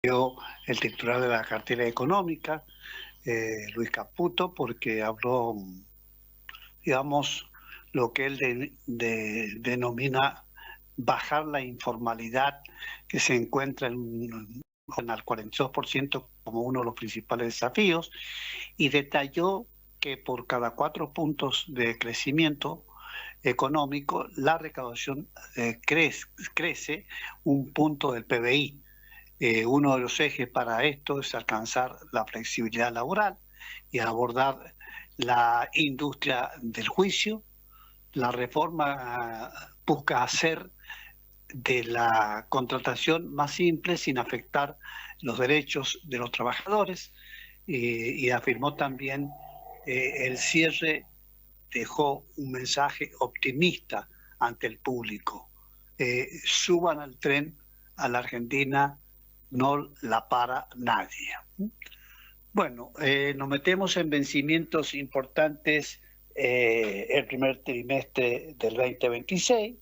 el titular de la cartera económica, Luis Caputo, porque habló, digamos, lo que él denomina bajar la informalidad que se encuentra al 42% como uno de los principales desafíos, y detalló que por cada 4 puntos de crecimiento económico, la recaudación crece 1 punto del PBI. Uno de los ejes para esto es alcanzar la flexibilidad laboral y abordar la industria del juicio. La reforma busca hacer de la contratación más simple sin afectar los derechos de los trabajadores y afirmó también el cierre dejó un mensaje optimista ante el público. Suban al tren a la Argentina, no la para nadie. Bueno, nos metemos en vencimientos importantes el primer trimestre del 2026,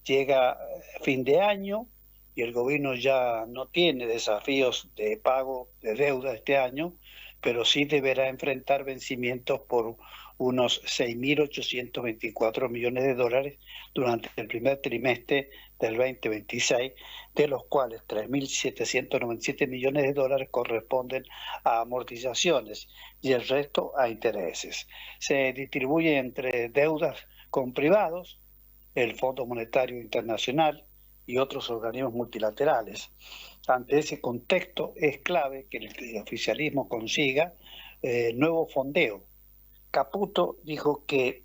llega fin de año y el gobierno ya no tiene desafíos de pago de deuda este año, pero sí deberá enfrentar vencimientos por unos 6.824 millones de dólares durante el primer trimestre del 2026, de los cuales 3.797 millones de dólares corresponden a amortizaciones y el resto a intereses. Se distribuye entre deudas con privados, el Fondo Monetario Internacional y otros organismos multilaterales. Ante ese contexto es clave que el oficialismo consiga nuevo fondeo. Caputo dijo que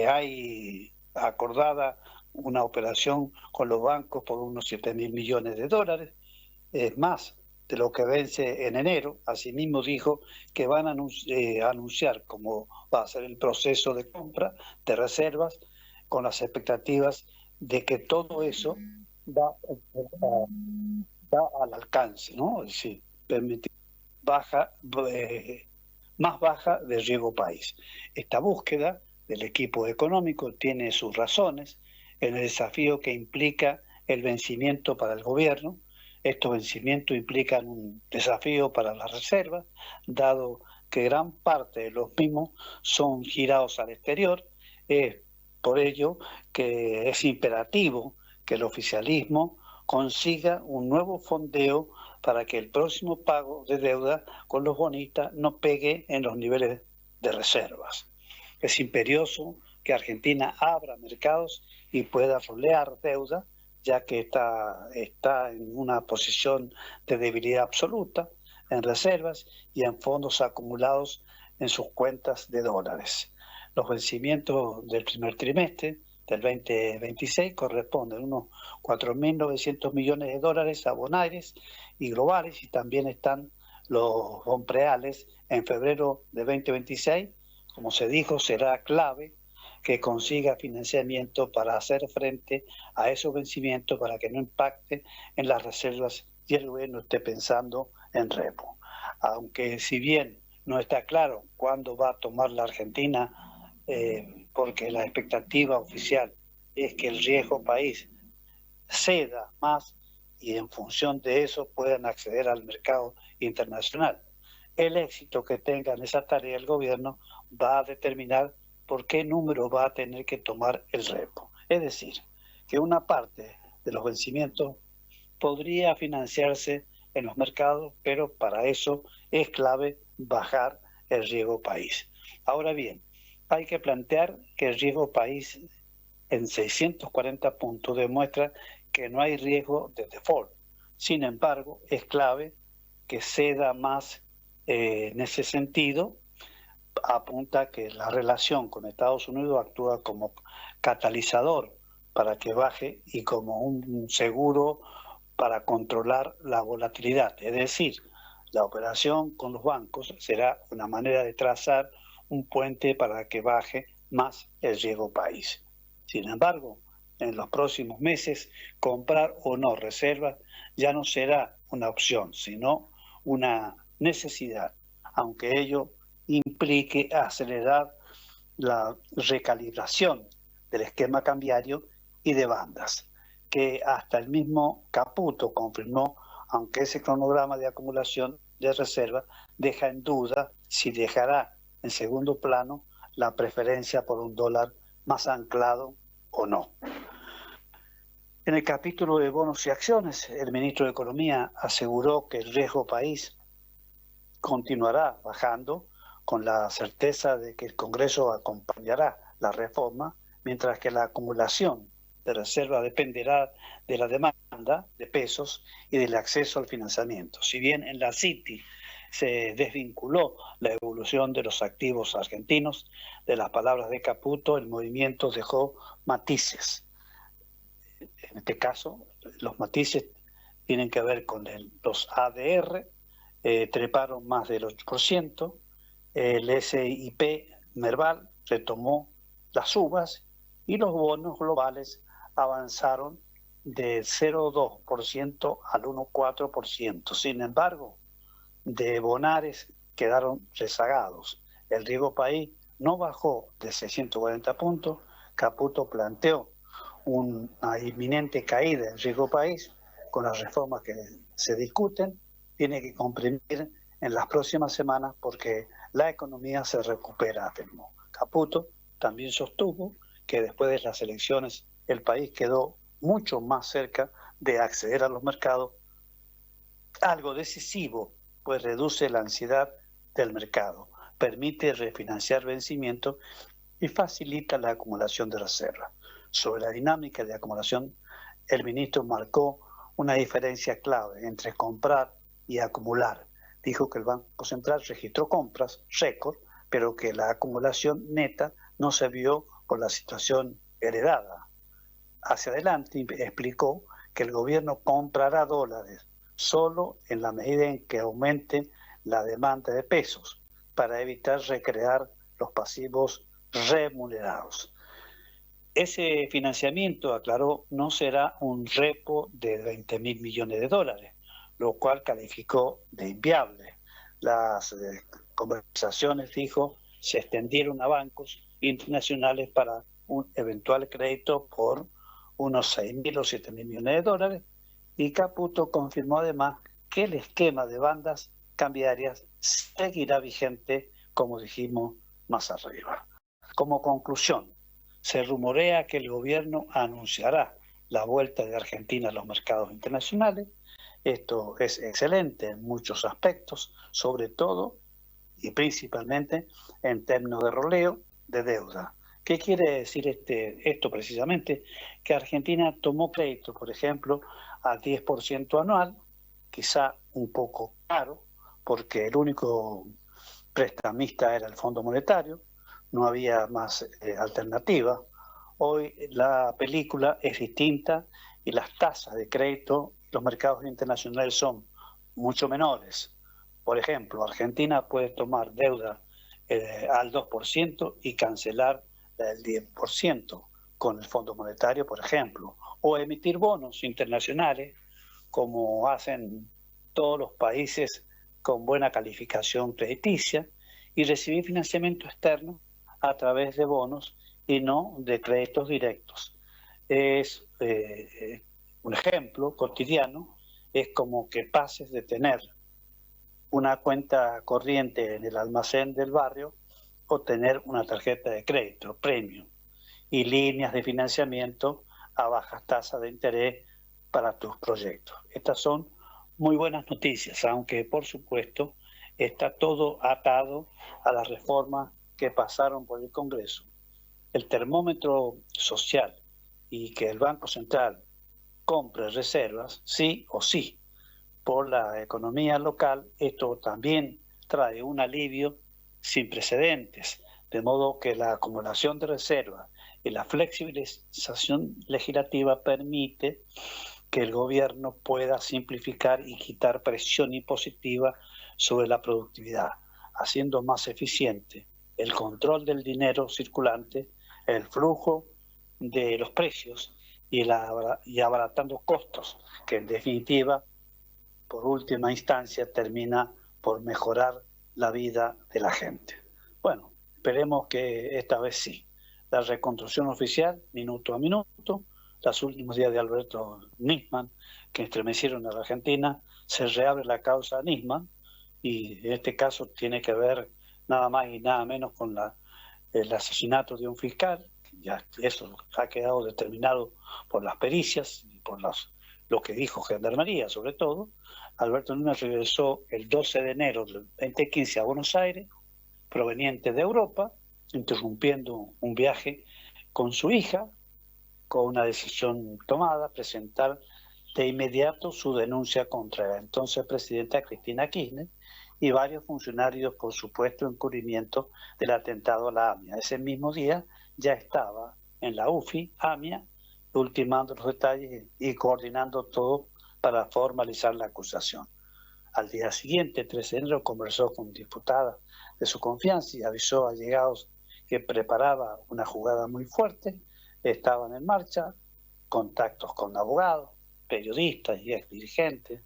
hay acordada una operación con los bancos por unos 7.000 millones de dólares, es más de lo que vence en enero. Asimismo dijo que van a anunciar cómo va a ser el proceso de compra de reservas con las expectativas de que todo eso va al alcance, ¿no? Es decir, permitir baja, más baja de riesgo país. Esta búsqueda del equipo económico tiene sus razones en el desafío que implica el vencimiento para el gobierno. Estos vencimientos implican un desafío para las reservas, dado que gran parte de los mismos son girados al exterior. Es por ello que es imperativo que el oficialismo consiga un nuevo fondeo para que el próximo pago de deuda con los bonistas no pegue en los niveles de reservas. Es imperioso que Argentina abra mercados y pueda rolear deuda, ya que está en una posición de debilidad absoluta en reservas y en fondos acumulados en sus cuentas de dólares. Los vencimientos del primer trimestre del 2026 corresponden a unos 4.900 millones de dólares a bonaires y globales, y también están los bonpreales en febrero de 2026. Como se dijo, será clave que consiga financiamiento para hacer frente a esos vencimientos para que no impacte en las reservas y el gobierno esté pensando en repo. Aunque si bien no está claro cuándo va a tomar la Argentina, porque la expectativa oficial es que el riesgo país ceda más y en función de eso puedan acceder al mercado internacional. El éxito que tenga en esa tarea el gobierno va a determinar por qué número va a tener que tomar el repo. Es decir, que una parte de los vencimientos podría financiarse en los mercados, pero para eso es clave bajar el riesgo país. Ahora bien, hay que plantear que el riesgo país en 640 puntos demuestra que no hay riesgo de default. Sin embargo, es clave que ceda más en ese sentido. Apunta que la relación con Estados Unidos actúa como catalizador para que baje y como un seguro para controlar la volatilidad. Es decir, la operación con los bancos será una manera de trazar un puente para que baje más el riesgo país. Sin embargo, en los próximos meses, comprar o no reservas ya no será una opción, sino una necesidad, aunque ello implique acelerar la recalibración del esquema cambiario y de bandas, que hasta el mismo Caputo confirmó aunque ese cronograma de acumulación de reserva deja en duda si dejará en segundo plano la preferencia por un dólar más anclado o no. En el capítulo de bonos y acciones, el ministro de Economía aseguró que el riesgo país continuará bajando con la certeza de que el Congreso acompañará la reforma, mientras que la acumulación de reserva dependerá de la demanda de pesos y del acceso al financiamiento. Si bien en la Citi se desvinculó la evolución de los activos argentinos de las palabras de Caputo, el movimiento dejó matices. En este caso, los matices tienen que ver con los ADR, treparon más del 8%, el SIP Merval retomó las subas y los bonos globales avanzaron del 0,2% al 1,4%. Sin embargo, de bonares quedaron rezagados. El riesgo país no bajó de 640 puntos. Caputo planteó una inminente caída del riesgo país con las reformas que se discuten. Tiene que comprimir en las próximas semanas porque la economía se recupera, afirmó. Caputo también sostuvo que después de las elecciones el país quedó mucho más cerca de acceder a los mercados, algo decisivo, pues reduce la ansiedad del mercado, permite refinanciar vencimientos y facilita la acumulación de reservas. Sobre la dinámica de acumulación, el ministro marcó una diferencia clave entre comprar y acumular. Dijo que el Banco Central registró compras récord, pero que la acumulación neta no se vio por la situación heredada. Hacia adelante explicó que el gobierno comprará dólares solo en la medida en que aumente la demanda de pesos para evitar recrear los pasivos remunerados. Ese financiamiento, aclaró, no será un repo de 20.000 millones de dólares, lo cual calificó de inviable. Las conversaciones, dijo, se extendieron a bancos internacionales para un eventual crédito por unos 6.000 o 7.000 millones de dólares, y Caputo confirmó además que el esquema de bandas cambiarias seguirá vigente, como dijimos más arriba. Como conclusión, se rumorea que el gobierno anunciará la vuelta de Argentina a los mercados internacionales. Esto es excelente en muchos aspectos, sobre todo y principalmente en términos de roleo de deuda. ¿Qué quiere decir esto precisamente? Que Argentina tomó crédito, por ejemplo, al 10% anual, quizá un poco caro, porque el único prestamista era el Fondo Monetario, no había más alternativa. Hoy la película es distinta y las tasas de crédito, los mercados internacionales son mucho menores. Por ejemplo, Argentina puede tomar deuda al 2% y cancelar el 10% con el Fondo Monetario, por ejemplo, o emitir bonos internacionales, como hacen todos los países con buena calificación crediticia, y recibir financiamiento externo a través de bonos y no de créditos directos. Es un ejemplo cotidiano, es como que pases de tener una cuenta corriente en el almacén del barrio o tener una tarjeta de crédito premium y líneas de financiamiento a bajas tasas de interés para tus proyectos. Estas son muy buenas noticias, aunque por supuesto está todo atado a las reformas que pasaron por el Congreso. El termómetro social y que el Banco Central compre reservas, sí o sí, por la economía local, esto también trae un alivio sin precedentes, de modo que la acumulación de reservas y la flexibilización legislativa permite que el gobierno pueda simplificar y quitar presión impositiva sobre la productividad, haciendo más eficiente el control del dinero circulante, el flujo de los precios y abaratando costos, que en definitiva, por última instancia, termina por mejorar la vida de la gente. Bueno, esperemos que esta vez sí. La reconstrucción oficial, minuto a minuto, los últimos días de Alberto Nisman, que estremecieron a la Argentina, se reabre la causa Nisman, y en este caso tiene que ver nada más y nada menos con el asesinato de un fiscal. Ya eso ha quedado determinado por las pericias y por lo que dijo Gendarmería, sobre todo. Alberto Núñez regresó el 12 de enero del 2015 a Buenos Aires, proveniente de Europa, interrumpiendo un viaje con su hija, con una decisión tomada, presentar de inmediato su denuncia contra la entonces presidenta Cristina Kirchner y varios funcionarios por supuesto encubrimiento del atentado a la AMIA. Ese mismo día ya estaba en la UFI, AMIA, ultimando los detalles y coordinando todo para formalizar la acusación. Al día siguiente, 13 de enero, conversó con diputadas de su confianza y avisó a allegados que preparaba una jugada muy fuerte. Estaban en marcha contactos con abogados, periodistas y ex dirigentes.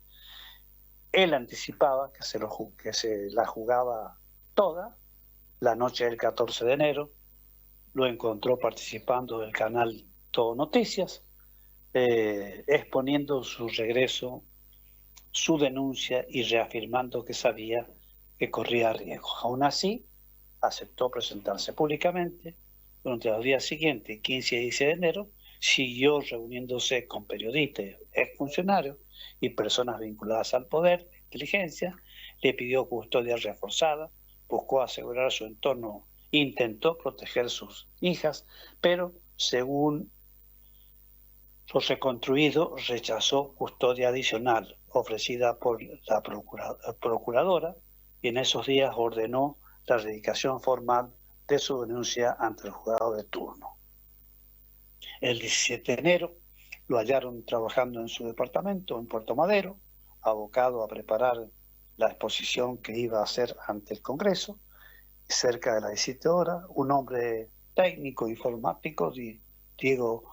Él anticipaba que se la jugaba toda. La noche del 14 de enero lo encontró participando del canal Todo Noticias, exponiendo su regreso, su denuncia y reafirmando que sabía que corría riesgo. Aún así, aceptó presentarse públicamente. Durante los días siguientes, 15 y 16 de enero, siguió reuniéndose con periodistas, exfuncionarios y personas vinculadas al poder de inteligencia. Le pidió custodia reforzada, buscó asegurar su entorno, intentó proteger sus hijas, pero según lo reconstruido, rechazó custodia adicional ofrecida por la procuradora y en esos días ordenó la erradicación formal de su denuncia ante el juzgado de turno. El 17 de enero lo hallaron trabajando en su departamento en Puerto Madero, abocado a preparar la exposición que iba a hacer ante el Congreso. Cerca de las 17 horas, un hombre técnico informático, Diego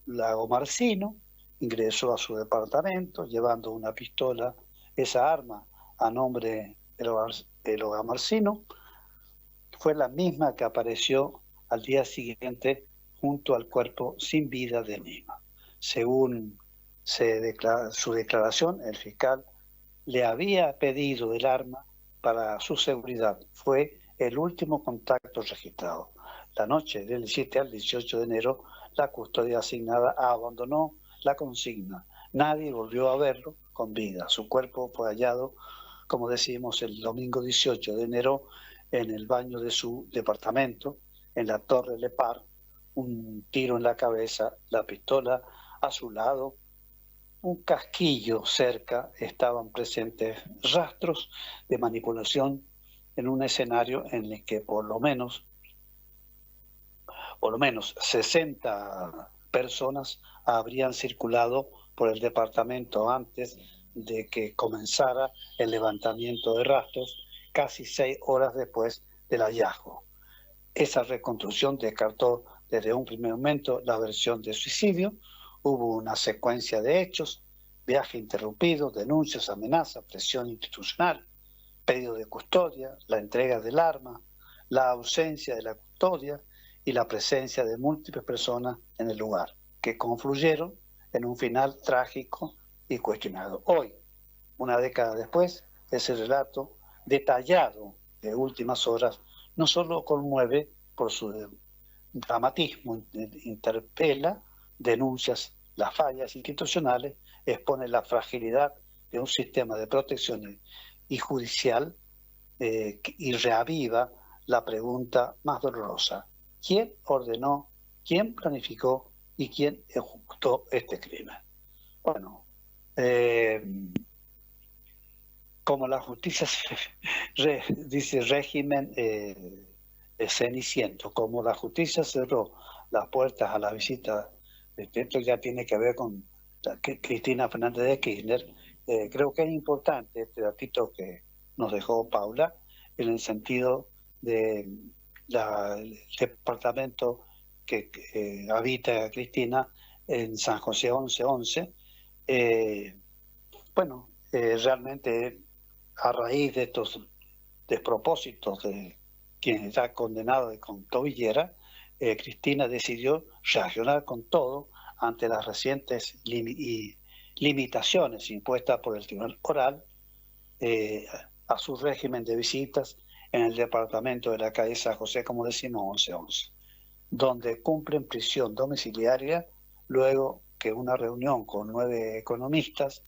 Lagomarsino, ingresó a su departamento llevando una pistola, esa arma a nombre de Lagomarsino, fue la misma que apareció al día siguiente junto al cuerpo sin vida de Nisman. Según su declaración, el fiscal le había pedido el arma para su seguridad. Fue el último contacto registrado. La noche del 17 al 18 de enero, la custodia asignada abandonó la consigna. Nadie volvió a verlo con vida. Su cuerpo fue hallado, como decimos, el domingo 18 de enero en el baño de su departamento, en la Torre Le Par, un tiro en la cabeza, la pistola a su lado, un casquillo cerca, estaban presentes rastros de manipulación en un escenario en el que por lo menos 60 personas habrían circulado por el departamento antes de que comenzara el levantamiento de rastros, casi 6 horas después del hallazgo. Esa reconstrucción descartó desde un primer momento la versión de suicidio. Hubo una secuencia de hechos: viaje interrumpido, denuncias, amenazas, presión institucional, pedido de custodia, la entrega del arma, la ausencia de la custodia y la presencia de múltiples personas en el lugar, que confluyeron en un final trágico y cuestionado. Hoy, una década después, ese relato detallado de últimas horas no solo conmueve por su dramatismo, interpela, denuncias las fallas institucionales, expone la fragilidad de un sistema de protección y judicial y reaviva la pregunta más dolorosa: ¿quién ordenó, quién planificó y quién ejecutó este crimen? Bueno, como la justicia dice régimen ceniciento, como la justicia cerró las puertas a la visita, esto ya tiene que ver con Cristina Fernández de Kirchner. Creo que es importante este datito que nos dejó Paula, en el sentido de el departamento que habita Cristina en San José 1111. Realmente a raíz de estos despropósitos de quien está condenado con tobillera, Cristina decidió reaccionar con todo ante las recientes limitaciones impuestas por el Tribunal Oral a su régimen de visitas en el departamento de la calle San José, como decimos, 1111, donde cumplen prisión domiciliaria luego que una reunión con 9 economistas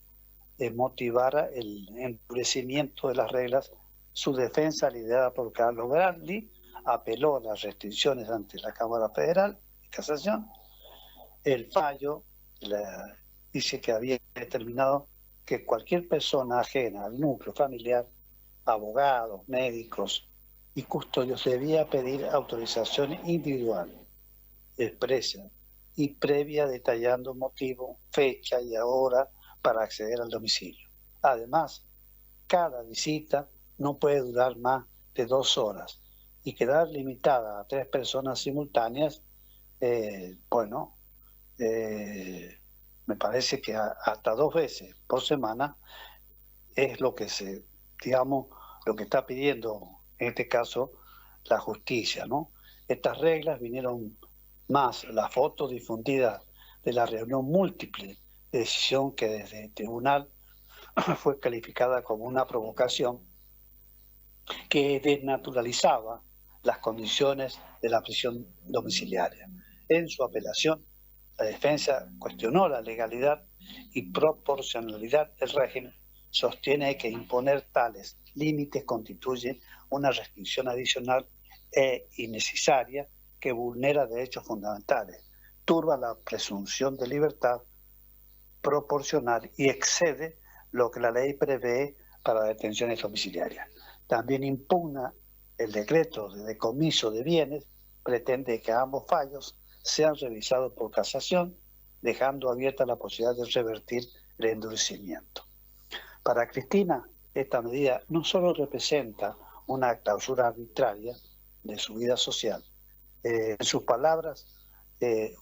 motivara el endurecimiento de las reglas. Su defensa, liderada por Carlos Bradley, apeló a las restricciones ante la Cámara Federal de Casación. El fallo dice que había determinado que cualquier persona ajena al núcleo familiar, abogados, médicos y custodios, debía pedir autorización individual, expresa y previa, detallando motivo, fecha y hora para acceder al domicilio. Además, cada visita no puede durar más de 2 horas y quedar limitada a 3 personas simultáneas, me parece que hasta 2 veces por semana es lo que lo que está pidiendo en este caso la justicia, ¿no? Estas reglas vinieron más la foto difundida de la reunión múltiple de decisión que desde el tribunal fue calificada como una provocación que desnaturalizaba las condiciones de la prisión domiciliaria. En su apelación, la defensa cuestionó la legalidad y proporcionalidad del régimen, sostiene que imponer tales límites constituye una restricción adicional e innecesaria que vulnera derechos fundamentales, turba la presunción de libertad proporcional y excede lo que la ley prevé para detenciones domiciliarias. También impugna el decreto de decomiso de bienes, pretende que ambos fallos sean revisados por casación, dejando abierta la posibilidad de revertir el endurecimiento. Para Cristina, esta medida no solo representa una clausura arbitraria de su vida social, en sus palabras,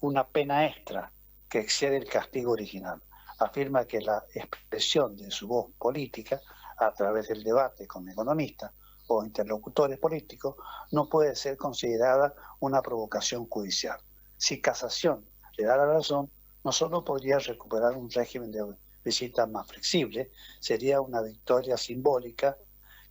una pena extra que excede el castigo original. Afirma que la expresión de su voz política a través del debate con economistas o interlocutores políticos no puede ser considerada una provocación judicial. Si casación le da la razón, no solo podría recuperar un régimen de visita más flexible, sería una victoria simbólica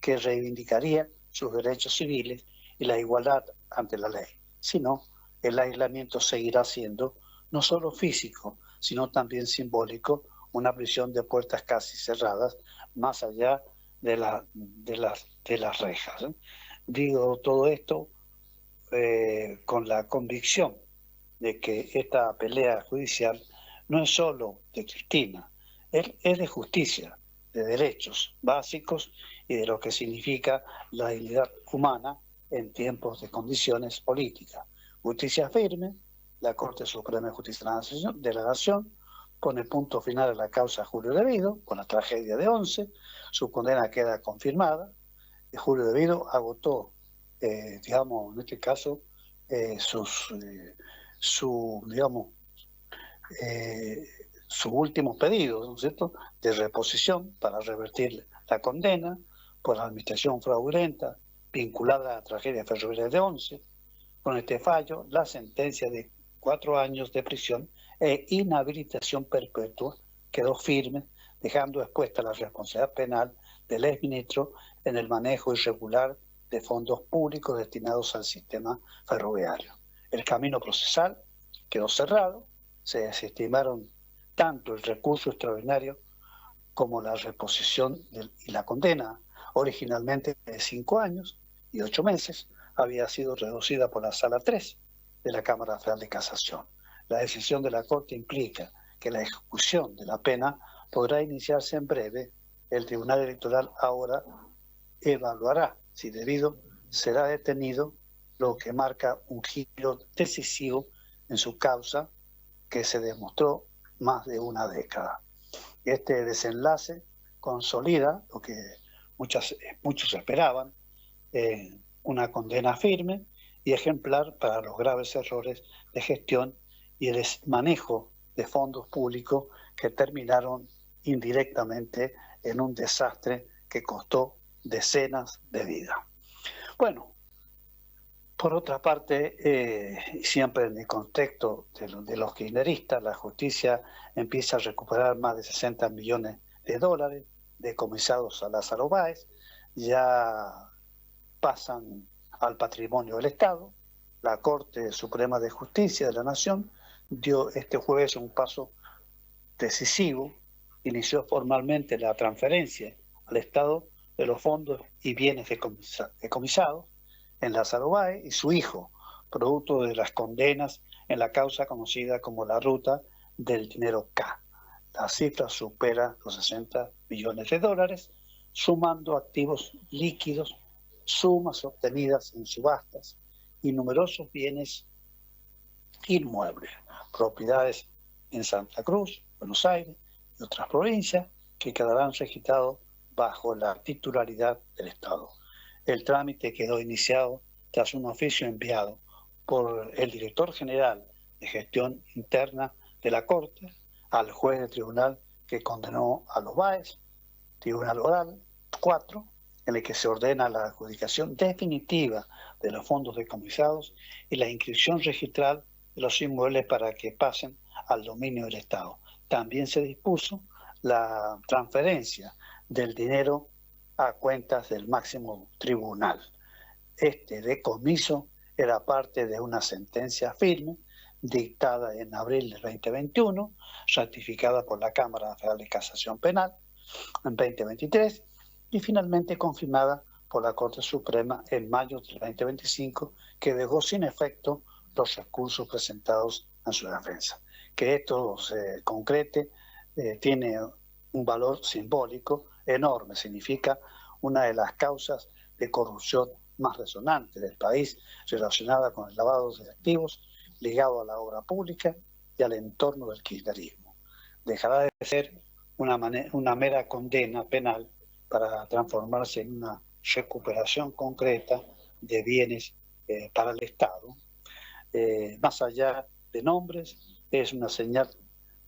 que reivindicaría sus derechos civiles y la igualdad ante la ley. Si no, el aislamiento seguirá siendo no solo físico, sino también simbólico, una prisión de puertas casi cerradas, más allá de las rejas. Digo todo esto con la convicción de que esta pelea judicial no es solo de Cristina, es de justicia, de derechos básicos y de lo que significa la dignidad humana en tiempos de condiciones políticas. Justicia firme, la Corte Suprema de Justicia de la Nación pone punto final a la causa Julio Debido, con la tragedia de 11, su condena queda confirmada, y Julio Debido agotó, en este caso, sus últimos pedidos, ¿no es cierto?, de reposición para revertir la condena por la administración fraudulenta vinculada a la tragedia ferroviaria de 11. Con este fallo, la sentencia de 4 años de prisión e inhabilitación perpetua quedó firme, dejando expuesta la responsabilidad penal del exministro en el manejo irregular de fondos públicos destinados al sistema ferroviario. El camino procesal quedó cerrado, se desestimaron tanto el recurso extraordinario como la reposición y la condena, originalmente de 5 años y 8 meses, había sido reducida por la Sala 3 de la Cámara Federal de Casación. La decisión de la Corte implica que la ejecución de la pena podrá iniciarse en breve. El Tribunal Electoral ahora evaluará si Debido será detenido, lo que marca un giro decisivo en su causa que se demostró más de una década. Este desenlace consolida lo que muchos esperaban, una condena firme y ejemplar para los graves errores de gestión y el manejo de fondos públicos que terminaron indirectamente en un desastre que costó decenas de vidas. Bueno, Por otra parte, siempre en el contexto de los kirchneristas, la justicia empieza a recuperar más de 60 millones de dólares decomisados a Lázaro Báez, ya pasan al patrimonio del Estado. La Corte Suprema de Justicia de la Nación dio este jueves un paso decisivo, inició formalmente la transferencia al Estado de los fondos y bienes decomisados en Lázaro Báez y su hijo, producto de las condenas en la causa conocida como la ruta del dinero K. La cifra supera los 60 millones de dólares, sumando activos líquidos, sumas obtenidas en subastas y numerosos bienes inmuebles, propiedades en Santa Cruz, Buenos Aires y otras provincias que quedarán registrados bajo la titularidad del Estado. El trámite quedó iniciado tras un oficio enviado por el director general de gestión interna de la Corte al juez del tribunal que condenó a los Báez, Tribunal Oral 4, en el que se ordena la adjudicación definitiva de los fondos decomisados y la inscripción registral de los inmuebles para que pasen al dominio del Estado. También se dispuso la transferencia del dinero a cuentas del máximo tribunal. Este decomiso era parte de una sentencia firme dictada en abril del 2021, ratificada por la Cámara Federal de Casación Penal en 2023 y finalmente confirmada por la Corte Suprema en mayo del 2025, que dejó sin efecto los recursos presentados en su defensa. Que esto se concrete tiene un valor simbólico enorme, significa una de las causas de corrupción más resonantes del país relacionada con el lavado de activos ligado a la obra pública y al entorno del kirchnerismo. Dejará de ser una mera condena penal para transformarse en una recuperación concreta de bienes para el Estado. Más allá de nombres, es una señal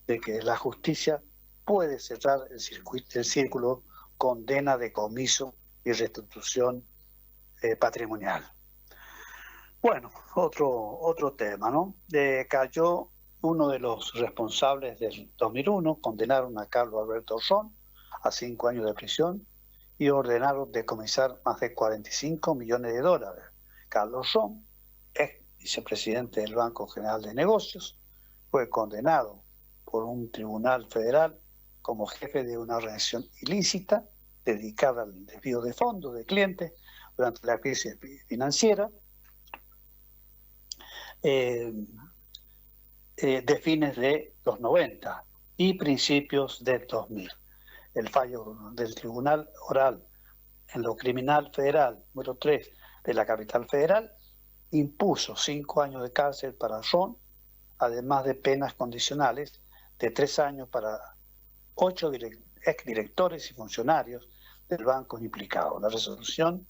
de que la justicia puede cerrar el círculo condena, decomiso y restitución patrimonial. Bueno, otro tema, ¿no? Cayó uno de los responsables del 2001, condenaron a Carlos Alberto Ron a 5 años de prisión y ordenaron decomisar más de 45 millones de dólares. Carlos Ron, ex vicepresidente del Banco General de Negocios, fue condenado por un tribunal federal como jefe de una organización ilícita dedicada al desvío de fondos de clientes durante la crisis financiera de fines de los 90 y principios del 2000. El fallo del Tribunal Oral en lo Criminal Federal número 3 de la capital federal impuso 5 años de cárcel para Ron, además de penas condicionales de 3 años para 8 exdirectores y funcionarios del banco implicados. La resolución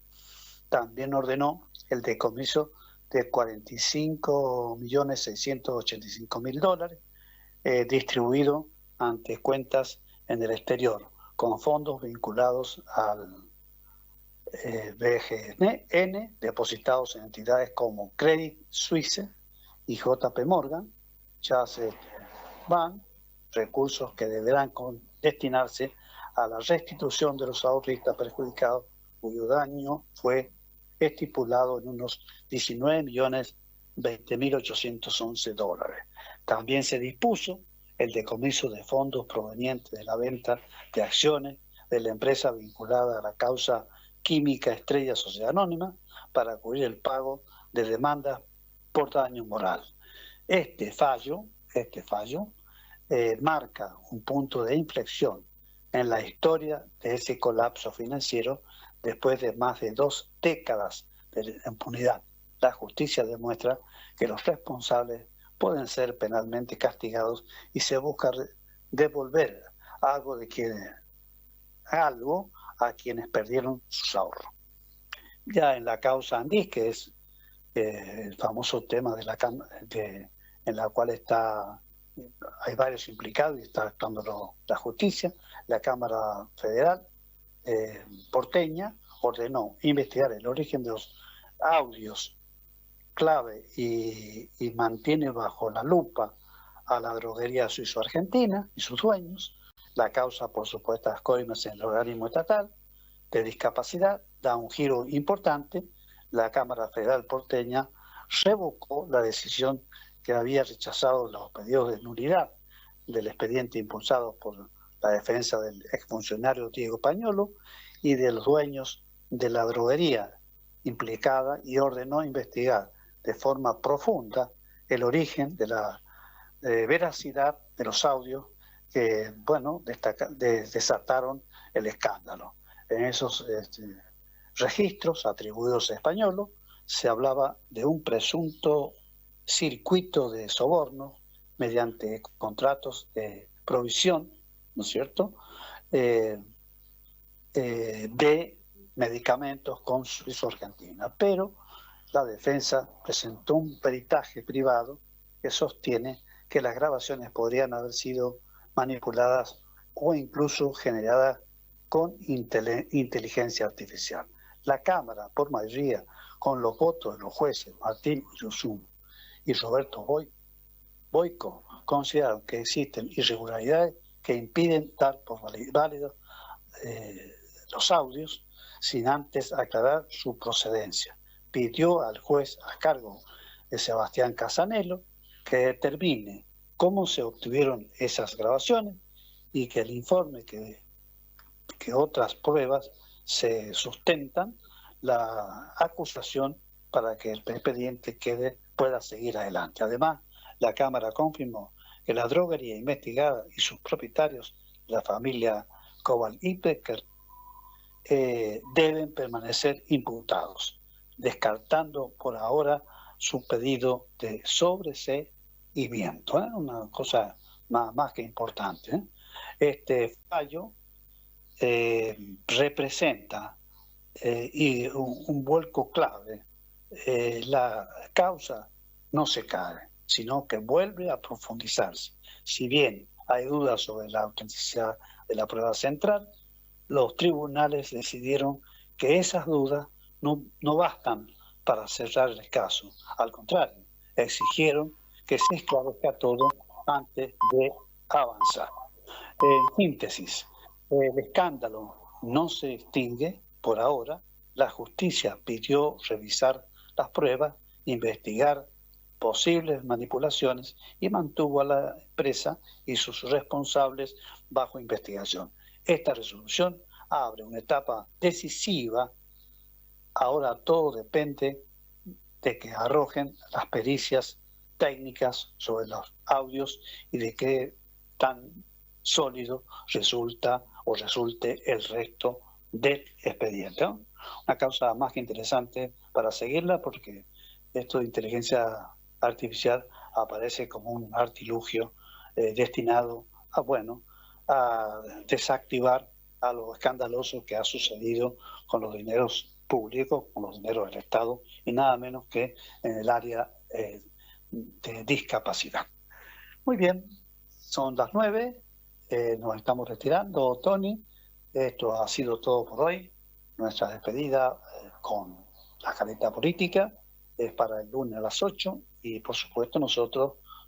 también ordenó el decomiso de 45.685.000 dólares distribuido ante cuentas en el exterior, con fondos vinculados al BGN, depositados en entidades como Credit Suisse y JP Morgan, Chase Bank, recursos que deberán destinarse a la restitución de los ahorristas perjudicados, cuyo daño fue estipulado en unos 19.020.811 dólares. También se dispuso el decomiso de fondos provenientes de la venta de acciones de la empresa vinculada a la causa Química Estrella Sociedad Anónima para cubrir el pago de demandas por daño moral. Este fallo marca un punto de inflexión en la historia de ese colapso financiero después de más de 2 décadas de impunidad. La justicia demuestra que los responsables pueden ser penalmente castigados y se busca devolver algo a quienes perdieron sus ahorros. Ya en la causa Andís, que es el famoso tema en la cual hay varios implicados y está actuando la justicia, la Cámara Federal porteña ordenó investigar el origen de los audios clave y mantiene bajo la lupa a la droguería suizo-argentina y sus dueños. La causa por supuestas coimas en el organismo estatal de discapacidad da un giro importante. La Cámara Federal porteña revocó la decisión que había rechazado los pedidos de nulidad del expediente impulsado por la defensa del exfuncionario Diego Pañolo y de los dueños de la droguería implicada, y ordenó investigar de forma profunda el origen de la veracidad de los audios que, bueno, desataron el escándalo. En esos registros atribuidos a Españolo se hablaba de un presunto circuito de soborno mediante contratos de provisión, ¿no es cierto?, de medicamentos con Suizo-Argentina. Pero la defensa presentó un peritaje privado que sostiene que las grabaciones podrían haber sido manipuladas o incluso generadas con inteligencia artificial. La Cámara, por mayoría, con los votos de los jueces Martín Yusum y Roberto Boico, consideraron que existen irregularidades que impiden dar por válidos los audios sin antes aclarar su procedencia. Pidió al juez a cargo de Sebastián Casanello que determine cómo se obtuvieron esas grabaciones y que el informe que otras pruebas se sustentan la acusación para que el expediente pueda seguir adelante. Además, la Cámara confirmó que la droguería investigada y sus propietarios, la familia Cobal y Becker, deben permanecer imputados, descartando por ahora su pedido de sobreseimiento. Una cosa más que importante. Este fallo representa y un vuelco clave. La causa no se cae, sino que vuelve a profundizarse. Si bien hay dudas sobre la autenticidad de la prueba central, los tribunales decidieron que esas dudas no bastan para cerrar el caso. Al contrario, exigieron que se esclarezca todo antes de avanzar. En síntesis, el escándalo no se extingue por ahora. La justicia pidió revisar las pruebas, investigar posibles manipulaciones y mantuvo a la empresa y sus responsables bajo investigación. Esta resolución abre una etapa decisiva. Ahora todo depende de que arrojen las pericias técnicas sobre los audios y de qué tan sólido resulte el resto del expediente, ¿no? Una causa más que interesante para seguirla, porque esto de inteligencia artificial aparece como un artilugio destinado a desactivar a lo escandaloso que ha sucedido con los dineros públicos, con los dineros del Estado, y nada menos que en el área de discapacidad. Muy bien, son las 9, nos estamos retirando, Tony. Esto ha sido todo por hoy. Nuestra despedida con la caleta política es para el lunes a las 8, y por supuesto nosotros